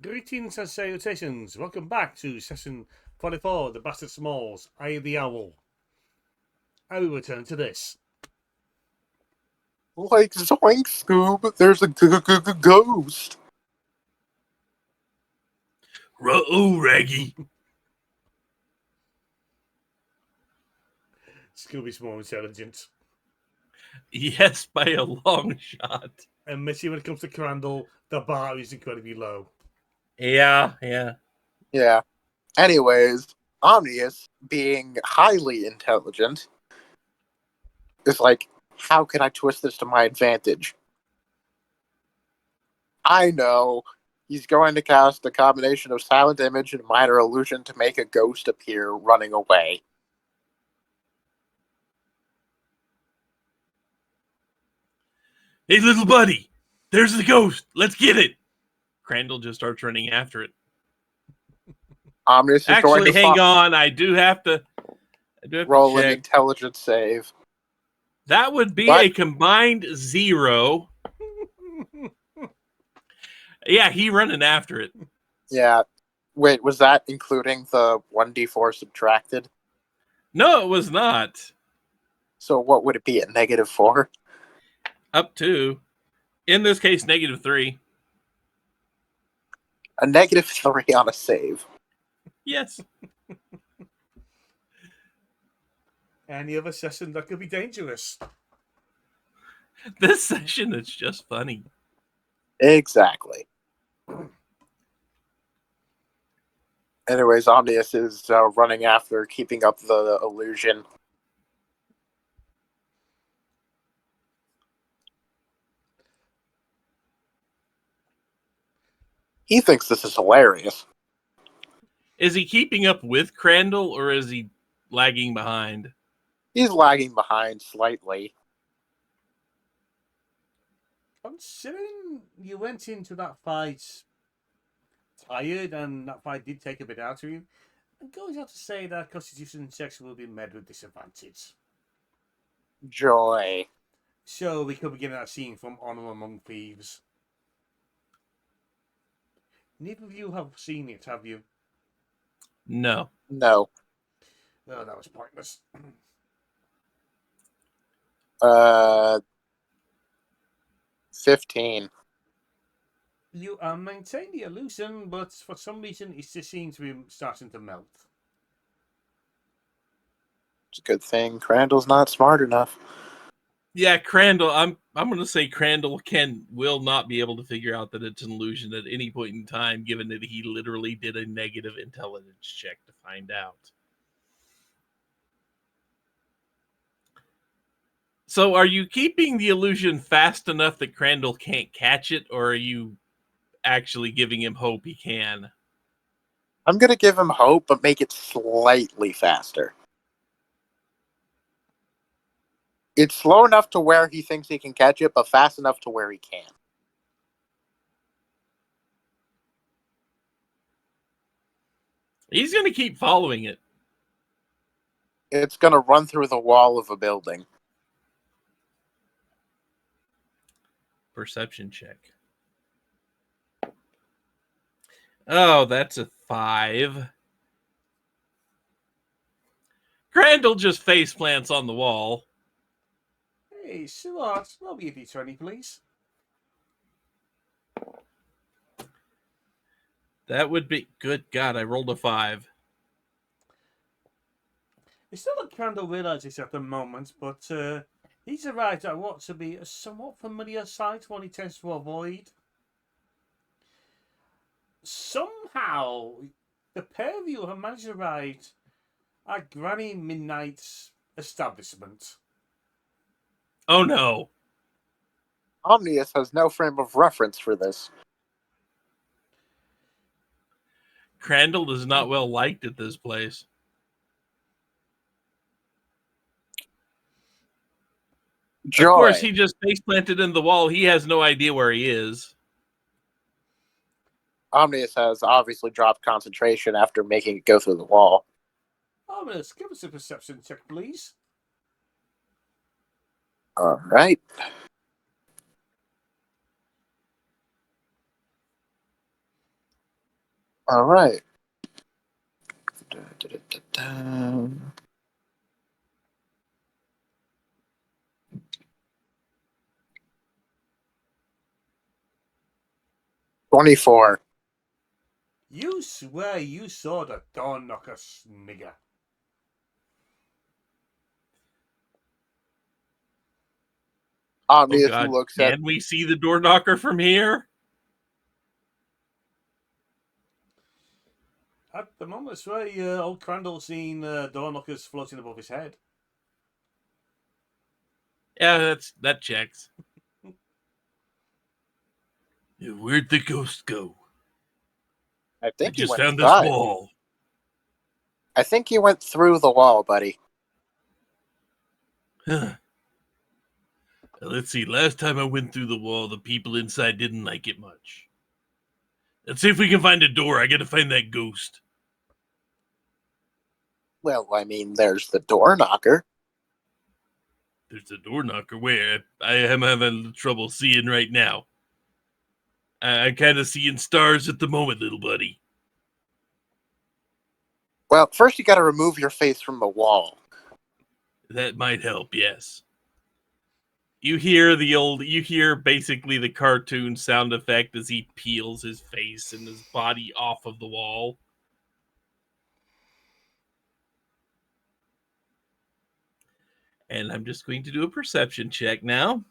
Greetings and salutations. Welcome back to session 44, The Bastard Smalls, Eye of the Owl. I will return to this. Like Zoink Scoob, there's a ghost. Ruh-oh, Raggy. Scooby's more intelligent. Yes, by a long shot. And Missy, when it comes to Crandall, the bar is incredibly low. Yeah. Yeah. Anyways, Omnius, being highly intelligent, is like, how can I twist this to my advantage? I know. He's going to cast a combination of Silent Image and Minor Illusion to make a ghost appear running away. Hey, little buddy, there's the ghost. Let's get it. Crandall just starts running after it. Omnius is going Actually, to hang on. I do have to roll an check. intelligence save. That would be What? a combined 0. Yeah, he running after it. Yeah. Wait, was that including the 1d4 subtracted? No, it was not. So what would it be, a -4? Up to, in this case, -3. A -3 on a save. Yes. Any other session that could be dangerous. This session is just funny. Exactly. Anyways, Omnius is running after, keeping up the illusion. He thinks this is hilarious. Is he keeping up with Crandall or is he lagging behind? He's lagging behind slightly. Considering you went into that fight tired and that fight did take a bit out of you, I'm going to have to say that constitution checks will be met with disadvantage. Joy. So we could begin that scene from Honor Among Thieves. Neither of you have seen it, have you? No. No. No, that was pointless. 15. You maintain the illusion, but for some reason it just seems to be starting to melt. It's a good thing Crandall's not smart enough. Yeah, Crandall. I'm going to say Crandall will not be able to figure out that it's an illusion at any point in time, given that he literally did a negative intelligence check to find out. So, are you keeping the illusion fast enough that Crandall can't catch it, or are you actually giving him hope he can? I'm going to give him hope, but make it slightly faster. It's slow enough to where he thinks he can catch it, but fast enough to where he can. He's going to keep following it. It's going to run through the wall of a building. Perception check. Oh, that's a 5. Crandall just face plants on the wall. Hey, Stuart, roll me a d20, please. That would be... Good God, I rolled a 5. It's not that Crandall realizes at the moment, but he's arrived at what to be a somewhat familiar sight, one he tends to avoid. Somehow, the pair of you have managed to arrive at Granny Midnight's establishment. Oh, no. Omnius has no frame of reference for this. Crandall is not well liked at this place. Joy. Of course, he just face planted in the wall. He has no idea where he is. Omnius has obviously dropped concentration after making it go through the wall. Ominous, give us a perception check, please. All right. All right. 24. You swear you saw the door knocker snigger. Oh Omnius God! looks at. Can we see the door knocker from here? At the moment, I swear old Crandall's seen door knockers floating above his head. Yeah, that checks. Where'd the ghost go? I I think he just went found this inside. wall. I think he went through the wall, buddy. Huh. Let's see. Last time I went through the wall, the people inside didn't like it much. Let's see if we can find a door. I gotta find that ghost. Well, I mean, there's the door knocker. There's a door knocker. Where? I am having trouble seeing right now. I'm kind of seeing stars at the moment, little buddy. Well, first you got to remove your face from the wall. That might help, yes. You hear basically the cartoon sound effect as he peels his face and his body off of the wall. And I'm just going to do a perception check now.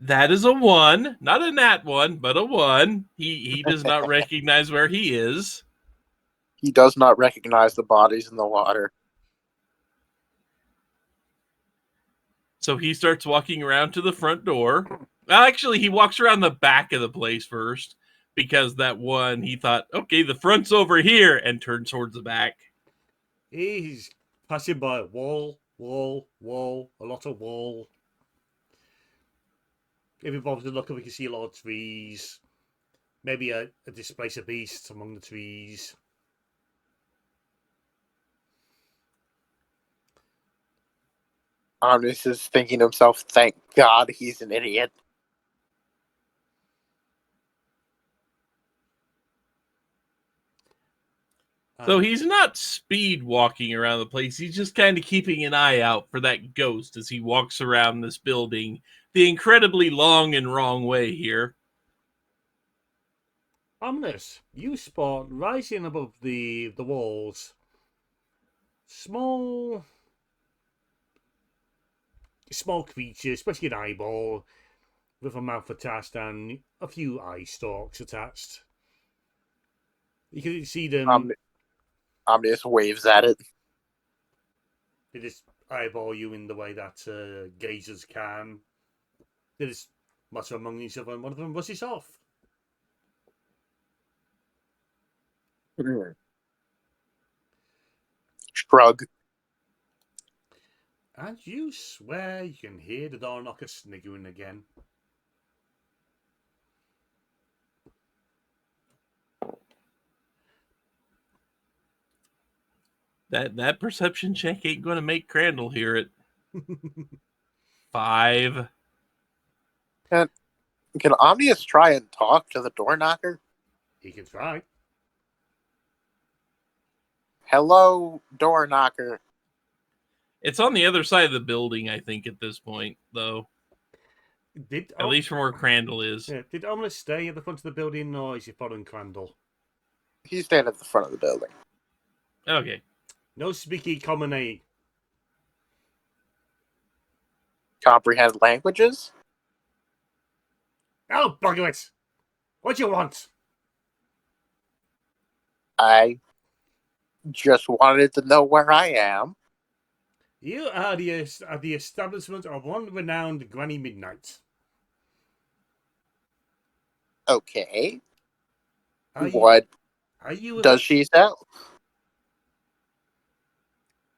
That is a 1. Not a nat 1, but a 1. He does not recognize where he is. He does not recognize the bodies in the water. So he starts walking around to the front door. Well, actually, he walks around the back of the place first because that one, he thought, okay, the front's over here, and turns towards the back. He's passing by wall, a lot of wall. If he bothers to look up, we can see a lot of trees. Maybe a displacer of beasts among the trees. Omnis is thinking to himself, thank God he's an idiot. So he's not speed walking around the place. He's just kind of keeping an eye out for that ghost as he walks around this building the incredibly long and wrong way here. Omnis, you spot rising above the walls small creatures, especially an eyeball with a mouth attached and a few eye stalks attached. You can see them. Omnis waves at it. They just eyeball you in the way that gazers can. They just mutter among each other, and one of them rushes off. Shrug. And you swear you can hear the door knocker sniggering again. That perception check ain't going to make Crandall hear it. 5. Can Omnius try and talk to the door knocker? He can try. Hello, door knocker. It's on the other side of the building, I think, at this point, though. At least from where Crandall is. Yeah, did Omnis stay at the front of the building, or is he following Crandall? He's standing at the front of the building. Okay. No speaky common aid. Comprehend languages? Oh, bugger it! What do you want? I just wanted to know where I am. You are at the establishment of one renowned Granny Midnight. Okay. Are What you does she sell?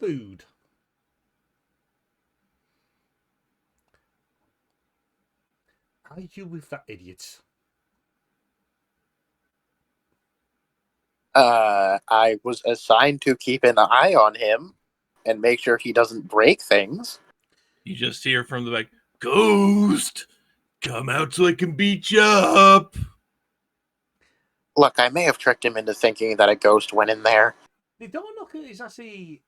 food? Are you with that idiot? I was assigned to keep an eye on him and make sure he doesn't break things. You just hear from the back, Ghost! Come out so I can beat you up! Look, I may have tricked him into thinking that a ghost went in there. The door knocker is actually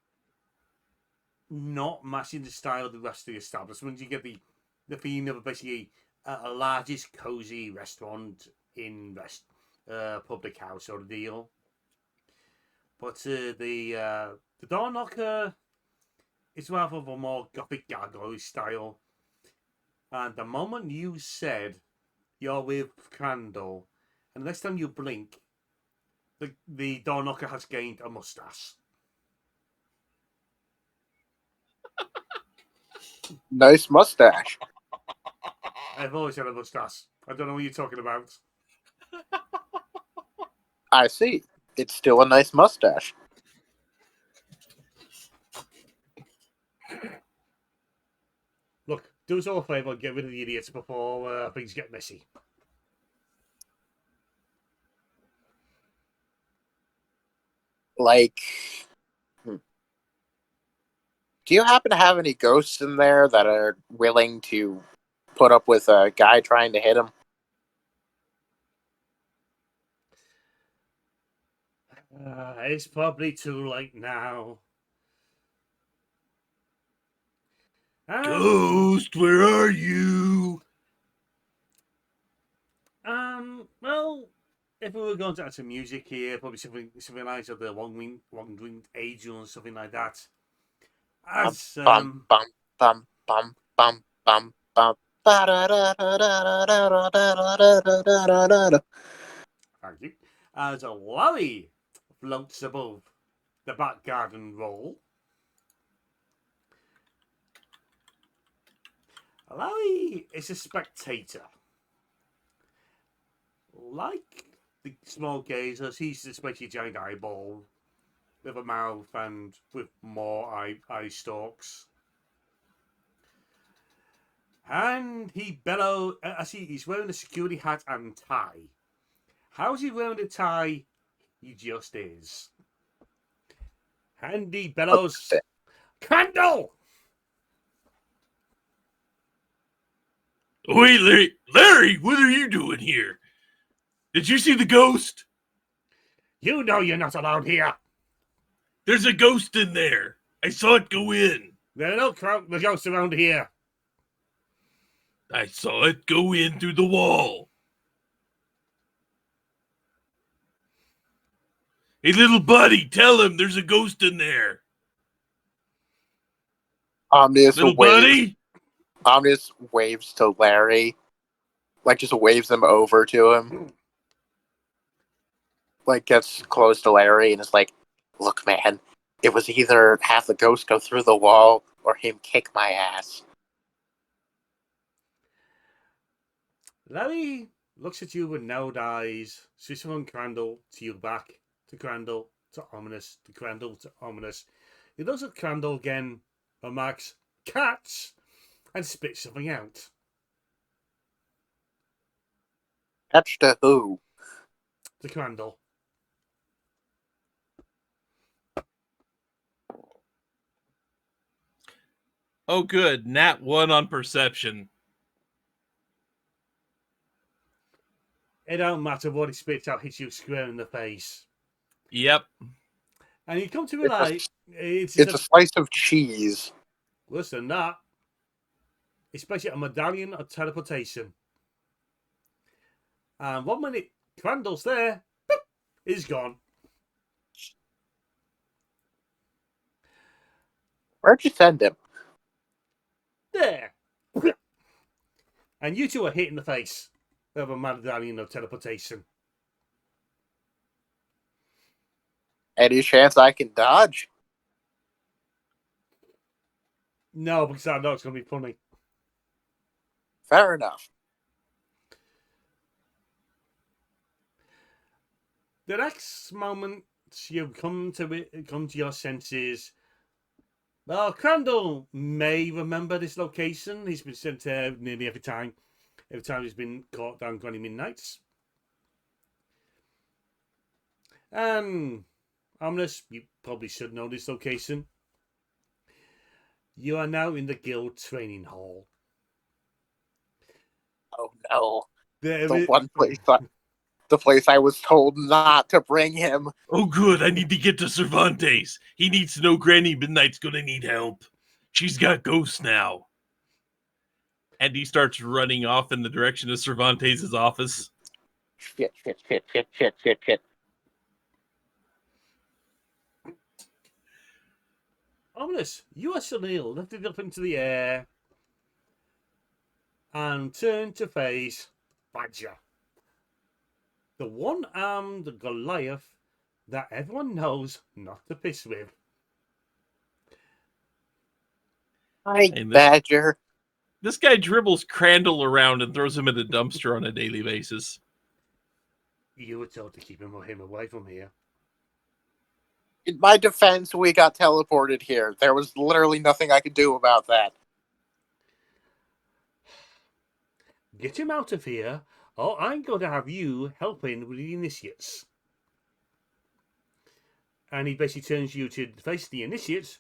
not matching the style of the rest of the establishment. You get the feeling of basically a largest cozy restaurant in public house sort of deal. But the door knocker is rather of a more gothic gargoyle style. And the moment you said you're with Crandall, and the next time you blink, the door knocker has gained a mustache. Nice mustache. I've always had a mustache. I don't know what you're talking about. I see. It's still a nice mustache. Look, do us all a favour and get rid of the idiots before things get messy. Like, do you happen to have any ghosts in there that are willing to put up with a guy trying to hit him? It's probably too late now. Ghost, where are you? Well, if we were going to add some music here, probably something like the Wandering Angel or something like that. As Bum bum bum bum bum bum bum. thank you, as a Larry floats above the back garden wall. Larry is a spectator. Like the small gazers, he's especially a giant eyeball with a mouth and with more eye stalks. And he bellows as he's wearing a security hat and tie. How's he wearing a tie? He just is. And he bellows, Crandall! Wait, Larry, what are you doing here? Did you see the ghost? You know you're not allowed here. There's a ghost in there. I saw it go in. There are no ghosts around here. I saw it go in through the wall. Hey, little buddy, tell him there's a ghost in there. Little buddy? Omnius waves to Larry. Like, just waves him over to him. Like, gets close to Larry and is like, look, man, it was either have the ghost go through the wall or him kick my ass. Larry looks at you with narrowed eyes, switches from Crandall to you back, to Crandall, to Ominous, to Crandall, to Ominous. He looks at Crandall again, remarks, cats, and spits something out. Catch to who? To Crandall. Oh, good. Nat 1 on perception. It don't matter what he spits out, hits you square in the face. Yep. And you come to realize it's a slice of cheese. Worse than that, it's basically a medallion of teleportation. And 1 minute, Crandall's there, boop, he's gone. Where'd you send him? There. And you two are hit in the face of a medallion of teleportation. Any chance I can dodge? No, because I know it's going to be funny. Fair enough. The next moment you come to your senses. Well, Crandall may remember this location. He's been sent there nearly every time. Every time he's been caught down Granny Midnights. And Ominous, you probably should know this location. You are now in the guild training hall. Oh no. There The is, one place the place I was told not to bring him. Oh, good. I need to get to Cervantes. He needs to know Granny Midnight's gonna need help. She's got ghosts now. And he starts running off in the direction of Cervantes' office. Shit, shit, shit, shit, shit, shit, shit. Ominous, you are suddenly lifted up into the air and turn to face Badger, the one-armed Goliath that everyone knows not to piss with. Hi, And Badger. this guy dribbles Crandall around and throws him in a dumpster on a daily basis. You were told to keep him away from here. In my defense, we got teleported here. There was literally nothing I could do about that. Get him out of here, or I'm going to have you helping with the initiates. And he basically turns you to face the initiates,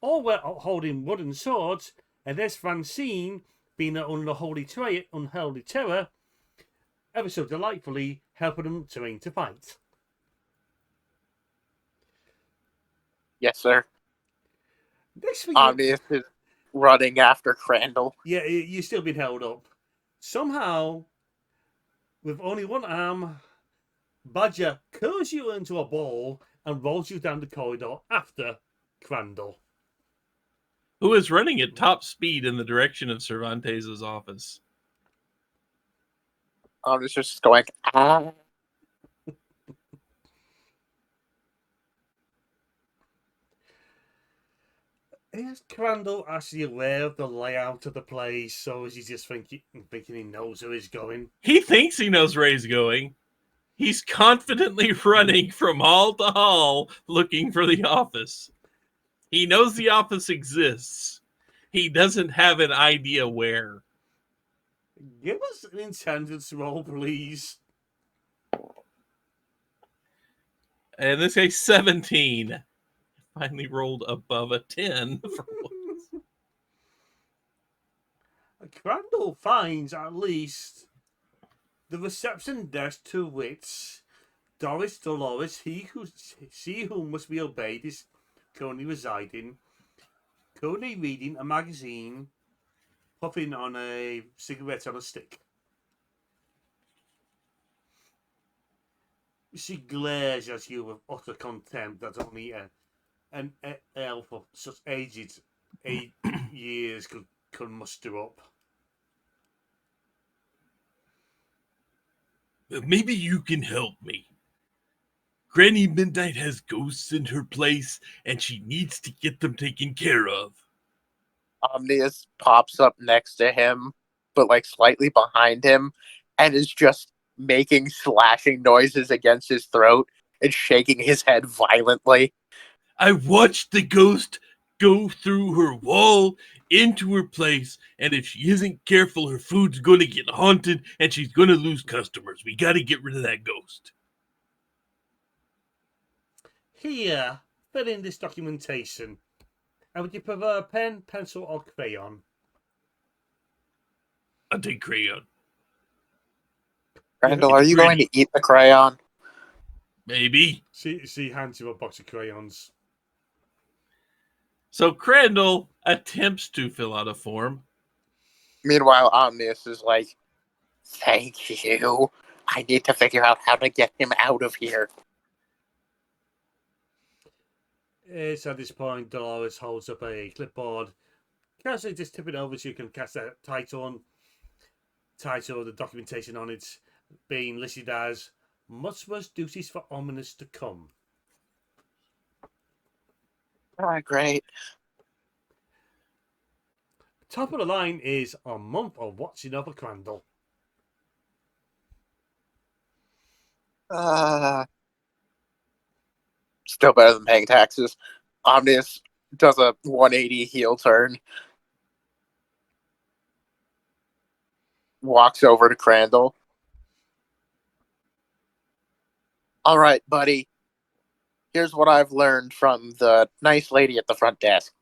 all were holding wooden swords, and there's Francine being an unholy terror, ever so delightfully helping them train to fight. Yes, sir. Next thing Omnius is running after Crandall. yeah, you're still being held up. Somehow, with only one arm, Badger curls you into a ball and rolls you down the corridor after Crandall. Who is running at top speed in the direction of Cervantes' office. Omnius just going, ah. Is Crandall actually aware of the layout of the place, or is he just thinking he knows where he's going? He thinks he knows where he's going. He's confidently running from hall to hall looking for the office. He knows the office exists. He doesn't have an idea where. Give us an intelligence roll, please. And this guy's 17. Finally rolled above a 10. Crandall finds at least the reception desk to which Doris Dolores, she who must be obeyed, is currently residing, currently reading a magazine, puffing on a cigarette on a stick. She glares at you with utter contempt that only an elf of such aged 8 years could muster up. Maybe you can help me. Granny Midnight has ghosts in her place, and she needs to get them taken care of. Omnius pops up next to him, but like slightly behind him, and is just making slashing noises against his throat and shaking his head violently. I watched the ghost go through her wall into her place, and if she isn't careful, her food's going to get haunted and she's going to lose customers. We got to get rid of that ghost. Here, fill in this documentation. And would you prefer a pen, pencil, or crayon? I'll take crayon. Crandall, are you going to eat the crayon? Maybe. She hands you a box of crayons. So Crandall attempts to fill out a form. Meanwhile, Omnius is like, thank you. I need to figure out how to get him out of here. It's at this point Dolores holds up a clipboard. Casually just tip it over so you can catch that title of the documentation on it being listed as much worse duties for Ominous to come. Ah, great. Top of the line is a month of watching over Crandall. Still better than paying taxes. Omnius does a 180 heel turn. Walks over to Crandall. All right, buddy. Here's what I've learned from the nice lady at the front desk.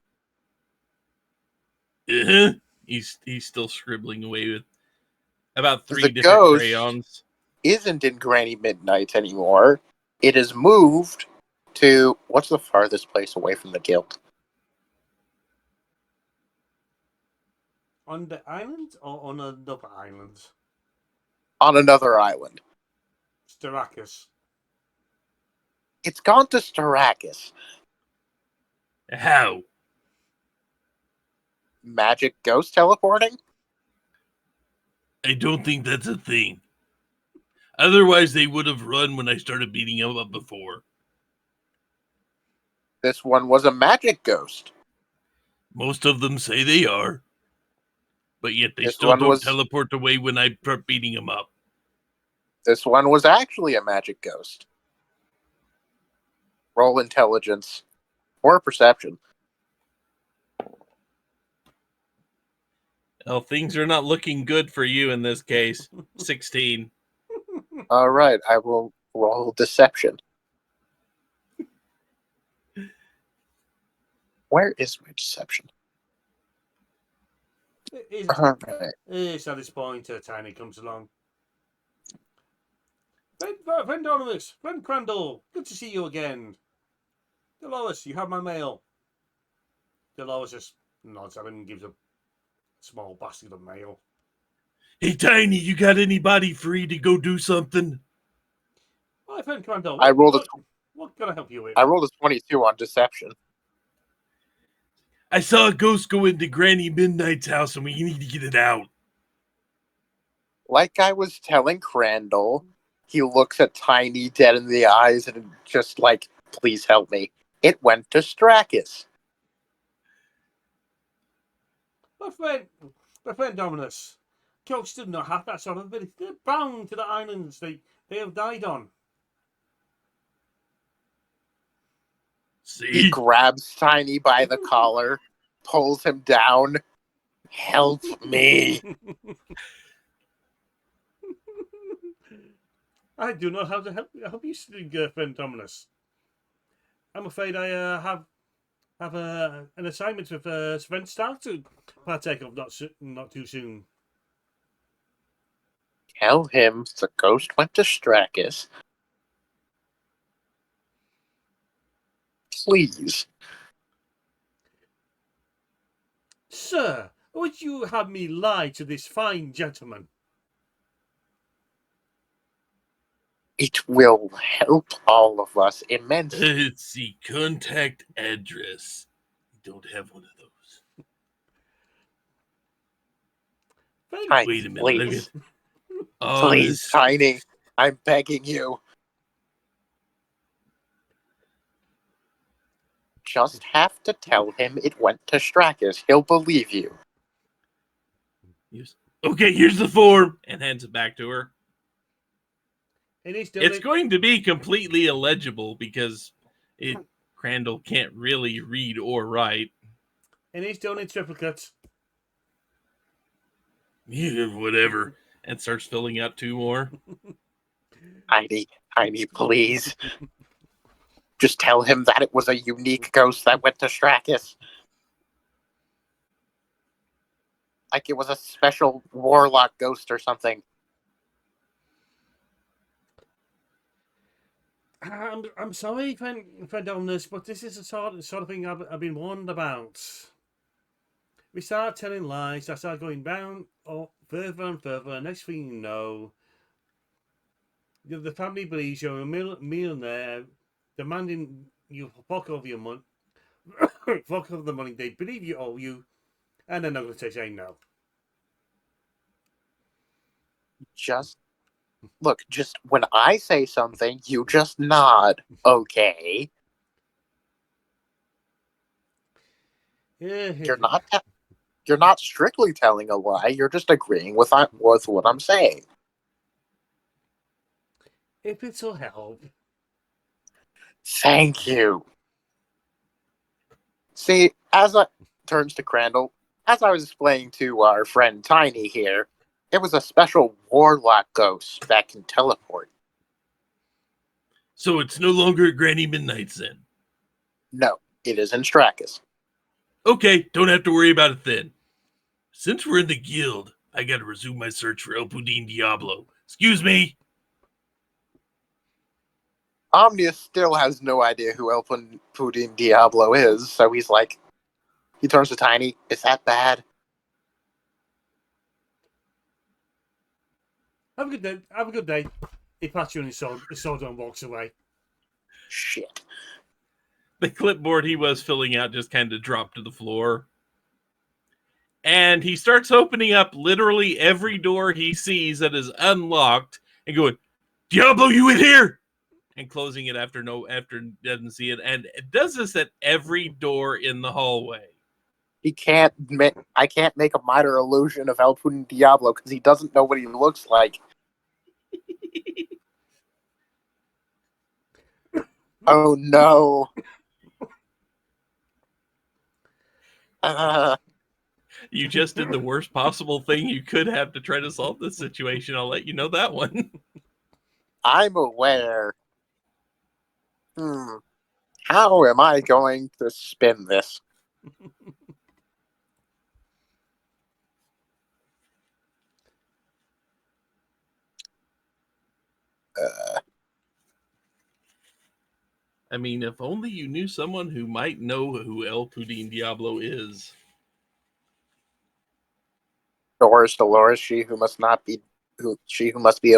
He's still scribbling away with about 3 The different ghost crayons. isn't in Granny Midnight anymore. It is moved to... What's the farthest place away from the guild? On the island or on another island? On another island. Starakis. It's gone to Starakis. How? Magic ghost teleporting? I don't think that's a thing. Otherwise, they would have run when I started beating them up before. This one was a magic ghost. Most of them say they are. But yet they This still one don't was- teleport away when I start beating them up. This one was actually a magic ghost. Roll intelligence. Or perception. Well, things are not looking good for you in this case. 16. Alright, I will roll deception. Where is my deception? Alright. It's at this point Tiny comes along. Friend Anonymous, friend Crandall, good to see you again. Dolores, you have my mail. Dolores just nods at him and gives a small basket of mail. Hey, Tiny, you got anybody free to go do something? Hi, friend Crandall. I rolled what can I help you with? I rolled a 22 on deception. I saw a ghost go into Granny Midnight's house and we need to get it out. Like I was telling Crandall, he looks at Tiny dead in the eyes and just like, please help me. It went to Strakis. My friend Dominus. Ghosts do not have that sort of ability. They're bound to the islands they have died on. He See? grabs Tiny by the collar, pulls him down. Help me. I do not have to help you, friend Dominus. I'm afraid I have an assignment with Sven Stark to partake of not too soon. Tell him the ghost went to Strakis. Please. Sir, would you have me lie to this fine gentleman? It will help all of us immensely. Let's see. Contact address. I don't have one of those. Tiny, Wait a minute. Look please. at Please, Tiny. I'm begging you. Just have to tell him it went to Strakis. He'll believe you. Okay, here's the form. And hands it back to her. And he's done It's it. going to be completely illegible because Crandall can't really read or write. And he's done it triplicate. Yeah, whatever. And starts filling out 2 more. Tiny, please. Just tell him that it was a unique ghost that went to Strakis. Like it was a special warlock ghost or something. I'm sorry, friend Dominus, but this is the sort of thing I've been warned about. We start telling lies, I start going down further and further. Next thing you know, the family believes you're a millionaire, demanding you fuck over your money, fuck over the money they believe you owe you, and they're not going to say no. Just look, just when I say something, you just nod, okay? Yeah, You're not strictly telling a lie. You're just agreeing with what I'm saying. if it'll help. Thank you. See, as I turns to Crandall, as I was explaining to our friend Tiny here, it was a special warlock ghost that can teleport. So it's no longer Granny Midnight's then. No, it is in Strakis. Okay, don't have to worry about it then. Since we're in the guild, I gotta resume my search for El Pudin Diablo. Excuse me. Omnius still has no idea who El Pudding Diablo is, so he's like, he turns to Tiny. Is that bad? Have a good day. Have a good day. He pats you on his shoulder and walks away. Shit. The clipboard he was filling out just kind of dropped to the floor. And he starts opening up literally every door he sees that is unlocked and going, Diablo, you in here? And closing it after doesn't see it. And it does this at every door in the hallway. I can't make a minor illusion of El Pudding Diablo because he doesn't know what he looks like. Oh no. You just did the worst possible thing you could have to try to solve this situation. I'll let you know that one. I'm aware. How am I going to spin this? I mean, if only you knew someone who might know who El Pudding Diablo is. Doris Dolores, she who must be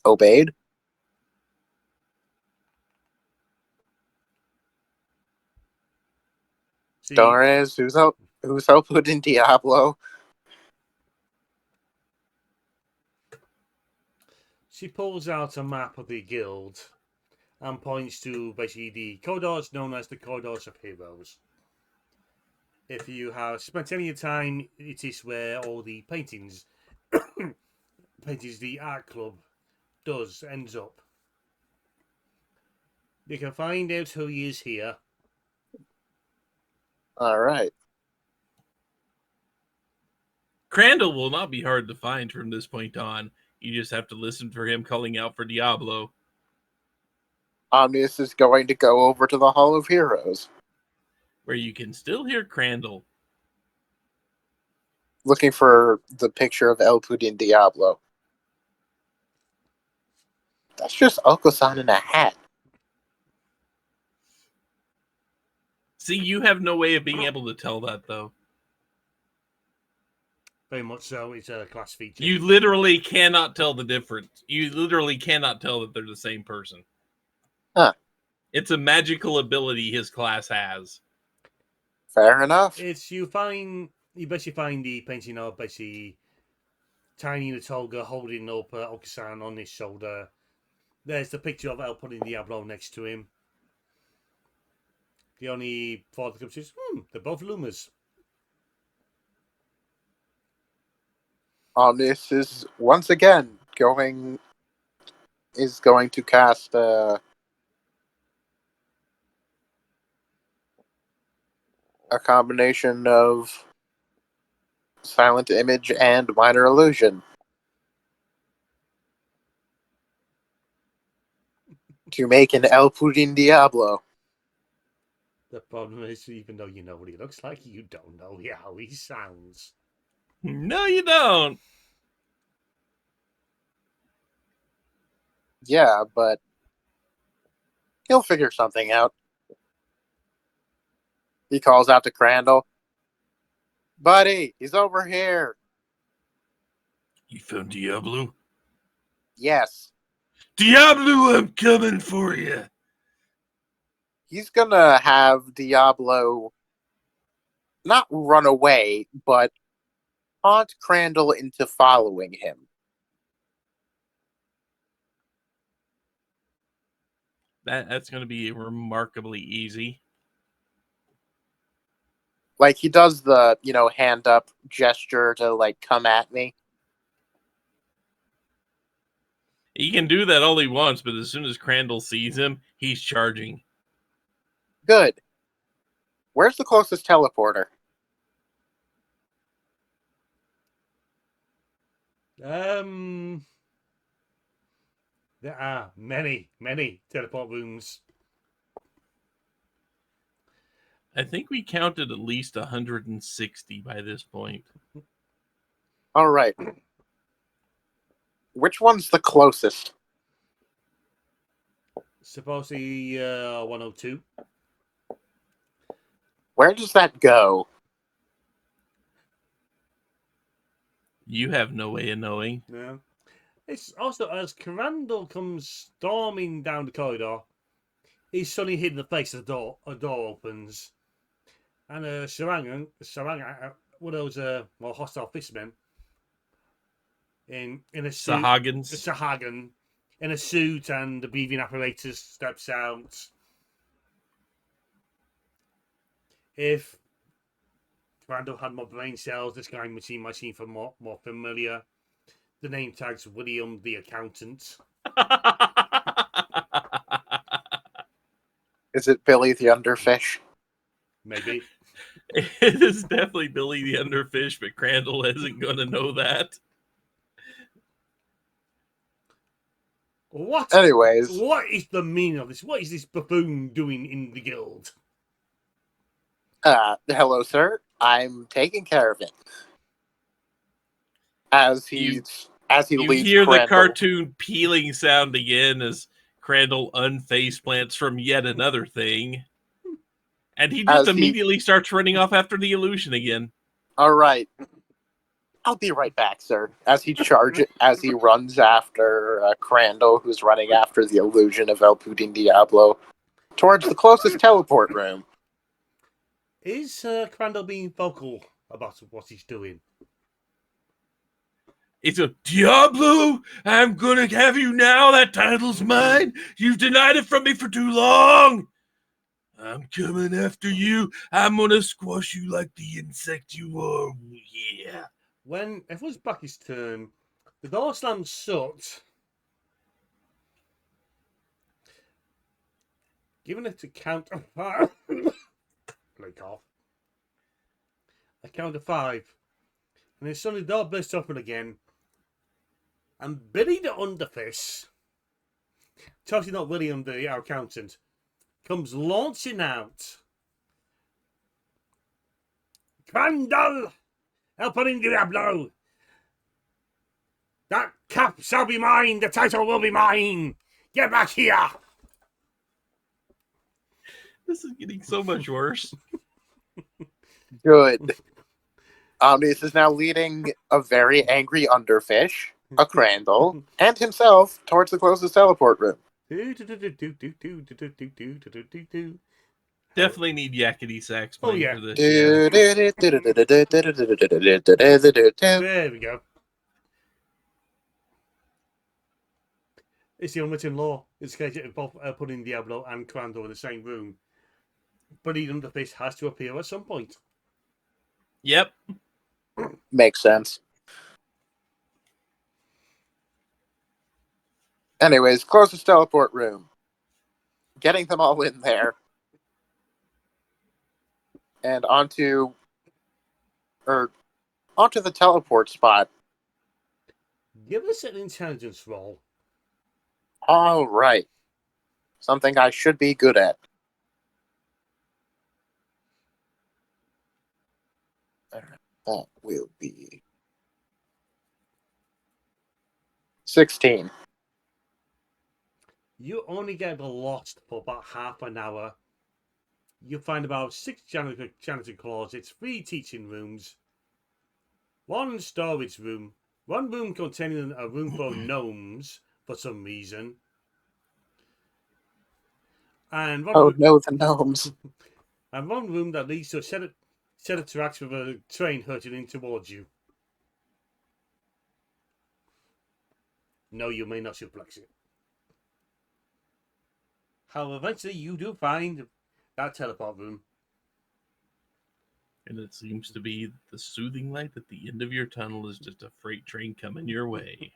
obeyed. See, Doris, who's El Pudding Diablo? she pulls out a map of the guild and points to basically the corridors known as the Corridors of Heroes. If you have spent any time, it is where all the paintings the art club ends up. You can find out who he is here. All right. Crandall will not be hard to find from this point on. You just have to listen for him calling out for Diablo. Omnius is going to go over to the Hall of Heroes, where you can still hear Crandall. looking for the picture of El Pudding Diablo. That's just Oko-san in a hat. See, you have no way of being able to tell that, though. Very much so. It's a class feature. You literally cannot tell the difference. You literally cannot tell that they're the same person. Huh. It's a magical ability his class has. Fair enough. You basically find the painting of basically Tiny Natoga holding up Okusan on his shoulder. There's the picture of El putting Diablo next to him. The only thought that comes is, they're both Lumas. Omnis is once again going to cast a combination of silent image and minor illusion to make an El Pudding Diablo. The problem is, even though you know what he looks like, you don't know how he sounds. No, you don't. Yeah, but he'll figure something out. He calls out to Crandall. Buddy, he's over here. You found Diablo? Yes. Diablo, I'm coming for you. He's gonna have Diablo not run away, but taunt Crandall into following him. That's going to be remarkably easy. Like, he does the, hand up gesture to, come at me. He can do that all he wants, but as soon as Crandall sees him, he's charging. Good. Where's the closest teleporter? There are many teleport rooms. I think we counted at least 160 by this point. All right. Which one's the closest? Supposedly 102. Where does that go? You have no way of knowing. No. It's also as Crandall comes storming down the corridor, he's suddenly hit in the face of the door. A door opens, and Sarang, one of those more hostile fistmen, in a suit, Sahagins. Sahagan, in a suit and the breathing apparatus steps out. If Crandall had more brain cells, this guy might seem more familiar. The name tag's William the Accountant. Is it Billy the Underfish? Maybe. It is definitely Billy the Underfish, but Crandall isn't going to know that. Anyways, what is the meaning of this? What is this buffoon doing in the guild? hello, sir. I'm taking care of it. As he You leads hear Crandall. the cartoon peeling sound again as Crandall unface plants from yet another thing. And he just immediately starts running off after the illusion again. All right. I'll be right back, sir. As he runs after Crandall, who's running after the illusion of El Putin Diablo, towards the closest teleport room. Is Crandall being vocal about what he's doing? It's a Diablo! I'm gonna have you now! That title's mine! You've denied it from me for too long! I'm coming after you! I'm gonna squash you like the insect you are! Yeah! When everyone's back his turn, the door slams shut. Given it a count of 5. Break off. A count of 5. And then suddenly the door bursts open again. And Billy the Underfish, totally not William the accountant, comes launching out. Crandall! Helping Diablo! That cap shall be mine! The title will be mine! Get back here! This is getting so much worse. Good. Omnius is now leading a very angry Underfish, a Crandall, and himself towards the closest teleport room. Definitely need yakety sax playing for this. There we go. It's the unwritten law. It's the case of both putting Diablo and Crandall in the same room. But the Underfish has to appear at some point. Yep. Makes sense. Anyways, closest teleport room. Getting them all in there. And onto the teleport spot. Give us an intelligence roll. All right. Something I should be good at. That will be 16. You only get lost for about half an hour. You find about 6 janitor closets, 3 teaching rooms, 1 storage room, 1 room containing a room for gnomes for some reason, and no, the gnomes. And 1 room that leads to a set of tracks with a train hurtling towards you. No, you may not suplex it. However, eventually you do find that teleport room. And it seems to be the soothing light at the end of your tunnel is just a freight train coming your way.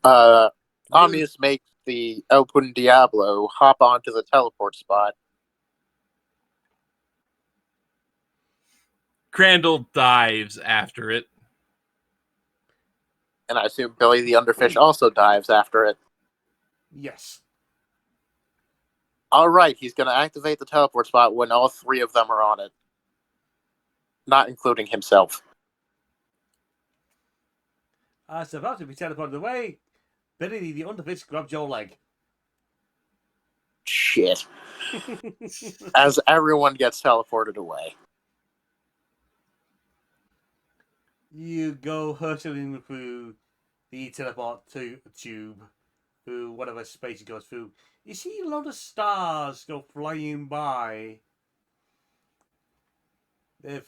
Omnius makes the El Putin Diablo hop onto the teleport spot. Crandall dives after it. And I assume Billy the Underfish also dives after it. Yes. All right, he's going to activate the teleport spot when all 3 of them are on it. Not including himself. As about to be teleported away, Billy the Underfish grabs your leg. shit. As everyone gets teleported away. You go hurtling through the teleport tube, through whatever space it goes through. You see a lot of stars go flying by. If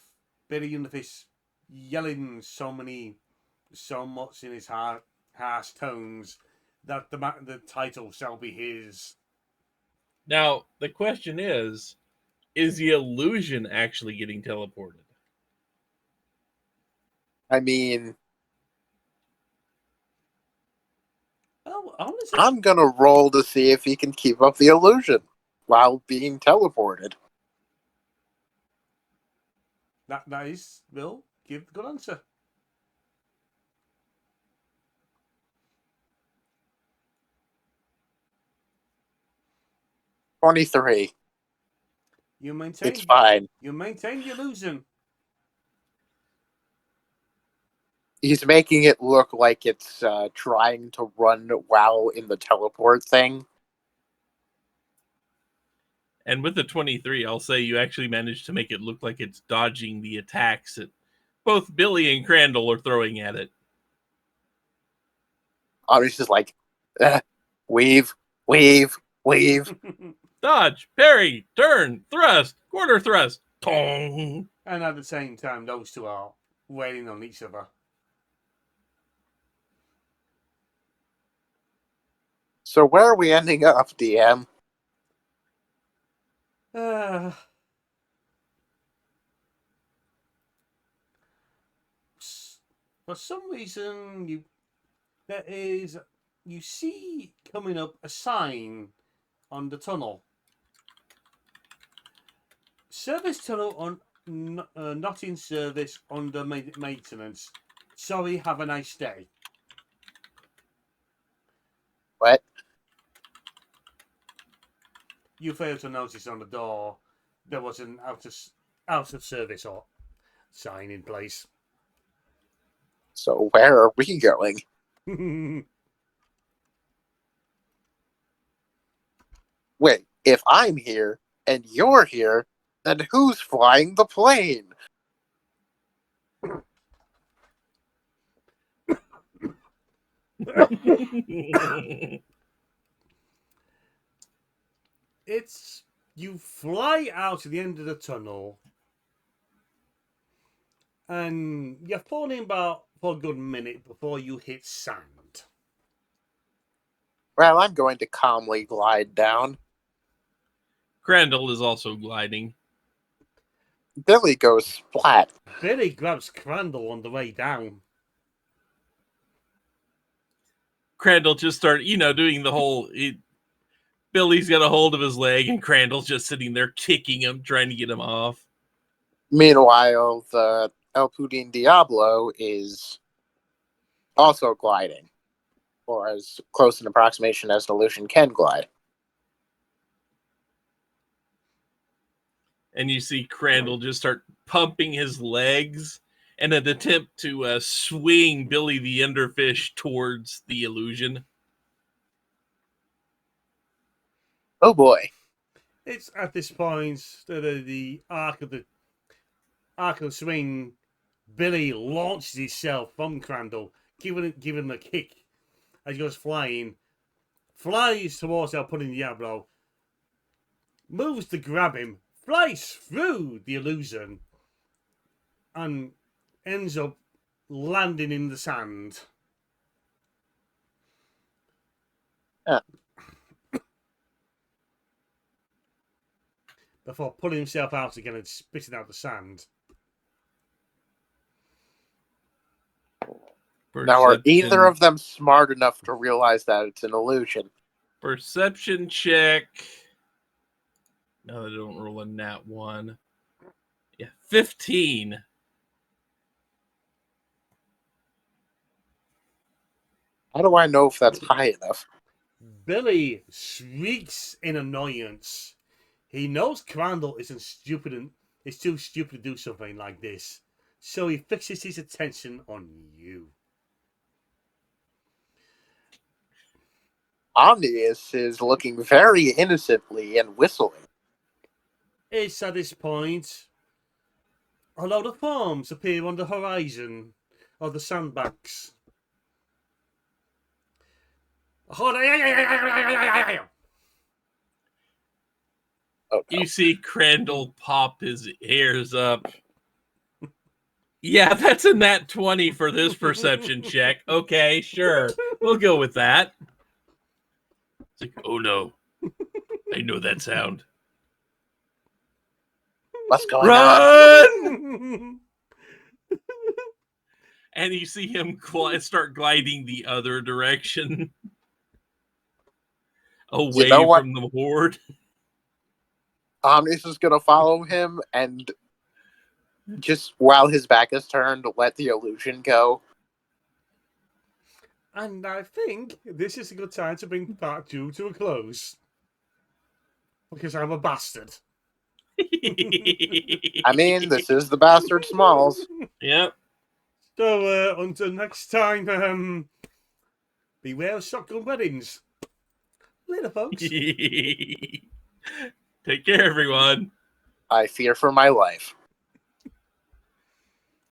Billy Unifish yelling so much in his harsh tones that the title shall be his. Now, the question is the illusion actually getting teleported? I mean, Oh, honestly, I'm gonna roll to see if he can keep up the illusion while being teleported. that is Will. Give the good answer. 23. You maintain. It's fine. You maintain the illusion. He's making it look like it's trying to run while in the teleport thing. And with the 23, I'll say you actually managed to make it look like it's dodging the attacks that both Billy and Crandall are throwing at it. He's just like, weave, weave, weave. Dodge, parry, turn, thrust, quarter thrust, tong. And at the same time, those two are wailing on each other. So where are we ending up, DM? For some reason, you see coming up a sign on the tunnel. Service tunnel on not in service under maintenance. Sorry, have a nice day. What? You failed to notice on the door there was an out of service or sign in place. So where are we going? Wait, if I'm here and you're here, then who's flying the plane? It's you fly out at the end of the tunnel, and you're falling about for a good minute before you hit sand. Well, I'm going to calmly glide down. Crandall is also gliding. Billy goes splat. Billy grabs Crandall on the way down. Crandall just started, doing the whole. Billy's got a hold of his leg, and Crandall's just sitting there kicking him, trying to get him off. Meanwhile, the El Pudin Diablo is also gliding, or as close an approximation as the Lucian can glide. And you see Crandall just start pumping his legs in an attempt to swing Billy the Enderfish towards the illusion. Oh boy. It's at this point that the arc of the swing, Billy launches himself from Crandall, giving him a kick as he goes flying, flies towards El Pudding Diablo, moves to grab him, flies through the illusion, and ends up landing in the sand. Yeah. Before pulling himself out again and spitting out the sand. Now, are either of them smart enough to realize that it's an illusion? Perception check. No, they don't roll a nat 1. Yeah, 15. How do I know if that's high enough? Billy shrieks in annoyance. He knows Crandall isn't stupid and is too stupid to do something like this, so he fixes his attention on you. Omnius is looking very innocently and whistling. It's at this point a load of forms appear on the horizon of the sandbanks. Oh, no. You see Crandall pop his ears up. Yeah, that's a nat 20 for this perception check. Okay, sure. We'll go with that. It's like, oh no. I know that sound. What's going on? Run! And you see him start gliding the other direction. Away from the horde. Omnius is going to follow him and just while his back is turned, let the illusion go. And I think this is a good time to bring part 2 to a close. Because I'm a bastard. I mean, this is the Bastard Smalls. Yep. So, until next time, beware of shotgun weddings. Later, folks. Take care, everyone. I fear for my life.